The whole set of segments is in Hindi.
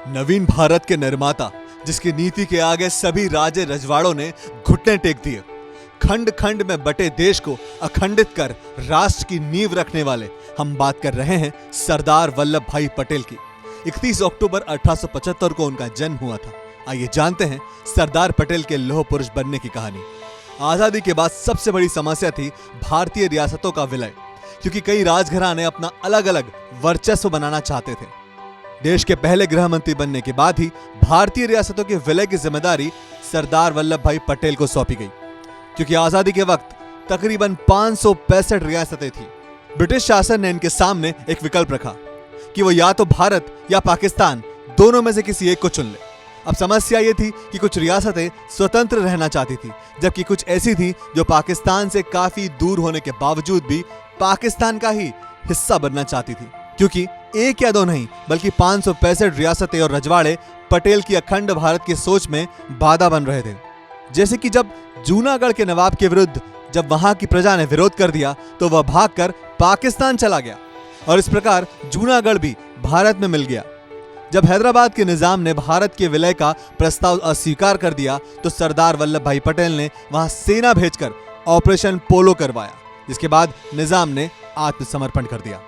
नवीन भारत के निर्माता, जिसकी नीति के आगे सभी राजे रजवाड़ों ने घुटने टेक दिए, खंड खंड में बटे देश को अखंडित कर राष्ट्र की नींव रखने वाले, हम बात कर रहे हैं सरदार वल्लभ भाई पटेल की। 31 अक्टूबर 1875 को उनका जन्म हुआ था। आइए जानते हैं सरदार पटेल के लौह पुरुष बनने की कहानी। आजादी के बाद सबसे बड़ी समस्या थी भारतीय रियासतों का विलय, क्योंकि कई राजघराने अपना अलग अलग वर्चस्व बनाना चाहते थे। देश के पहले गृह मंत्री बनने के बाद ही भारतीय रियासतों के विलय की जिम्मेदारी सरदार वल्लभ भाई पटेल को सौंपी गई, क्योंकि आजादी के वक्त तकरीबन 565 रियासतें थी। ब्रिटिश शासन ने इनके सामने एक विकल्प रखा कि वो या तो भारत या पाकिस्तान, दोनों में से किसी एक को चुन ले। अब समस्या ये थी कि कुछ रियासतें स्वतंत्र रहना चाहती थी, जबकि कुछ ऐसी थी जो पाकिस्तान से काफी दूर होने के बावजूद भी पाकिस्तान का ही हिस्सा बनना चाहती थी, क्योंकि एक या दो नहीं बल्कि 565 रियासतें और रजवाड़े पटेल की अखंड भारत की सोच में बाधा बन रहे थे। जैसे कि जब जूनागढ़ के नवाब के विरुद्ध जब वहां की प्रजा ने विरोध कर दिया तो वह भागकर पाकिस्तान चला गया, और इस प्रकार जूनागढ़ भी भारत में मिल गया। जब हैदराबाद के निजाम ने भारत के विलय का प्रस्ताव अस्वीकार कर दिया तो सरदार वल्लभ भाई पटेल ने वहां सेना भेजकर ऑपरेशन पोलो करवाया, जिसके बाद निजाम ने आत्मसमर्पण कर दिया।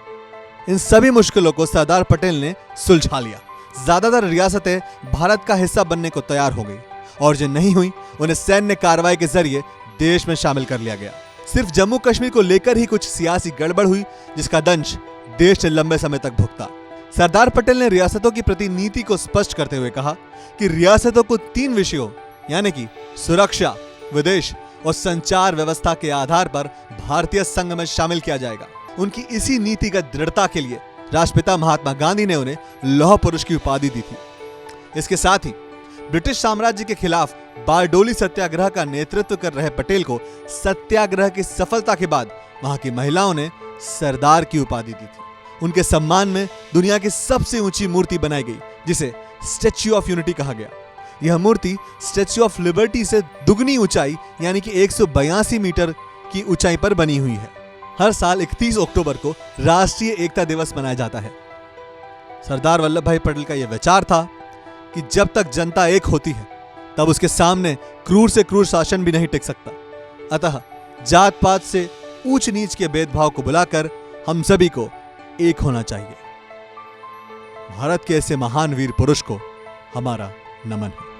इन सभी मुश्किलों को सरदार पटेल ने सुलझा लिया। ज्यादातर रियासतें भारत का हिस्सा बनने को तैयार हो गई, और जो नहीं हुई उन्हें सैन्य कार्रवाई के जरिए देश में शामिल कर लिया गया। सिर्फ जम्मू कश्मीर को लेकर ही कुछ सियासी गड़बड़ हुई, जिसका दंश देश ने लंबे समय तक भुगता। सरदार पटेल ने रियासतों की प्रति नीति को स्पष्ट करते हुए कहा कि रियासतों को 3 विषयों यानी कि सुरक्षा, विदेश और संचार व्यवस्था के आधार पर भारतीय संघ में शामिल किया जाएगा। उनकी इसी नीतिगत दृढ़ता के लिए राष्ट्रपिता महात्मा गांधी ने उन्हें लौह पुरुष की उपाधि दी थी। इसके साथ ही ब्रिटिश साम्राज्य के खिलाफ बारडोली सत्याग्रह का नेतृत्व कर रहे पटेल को सत्याग्रह की सफलता के बाद वहां की महिलाओं ने सरदार की उपाधि दी थी। उनके सम्मान में दुनिया की सबसे ऊंची मूर्ति बनाई गई, जिसे स्टैच्यू ऑफ यूनिटी कहा गया। यह मूर्ति स्टैच्यू ऑफ लिबर्टी से दुगनी ऊंचाई यानी कि 182 मीटर की ऊंचाई पर बनी हुई है। हर साल 31 अक्टूबर को राष्ट्रीय एकता दिवस मनाया जाता है। सरदार वल्लभ भाई पटेल का यह विचार था कि जब तक जनता एक होती है तब उसके सामने क्रूर से क्रूर शासन भी नहीं टिक सकता। अतः जात पात से ऊंच नीच के भेदभाव को बुलाकर हम सभी को एक होना चाहिए। भारत के ऐसे महान वीर पुरुष को हमारा नमन है।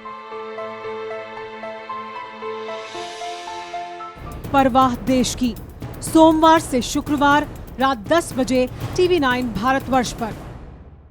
परवाह देश की, सोमवार से शुक्रवार रात 10 बजे TV9 भारतवर्ष पर।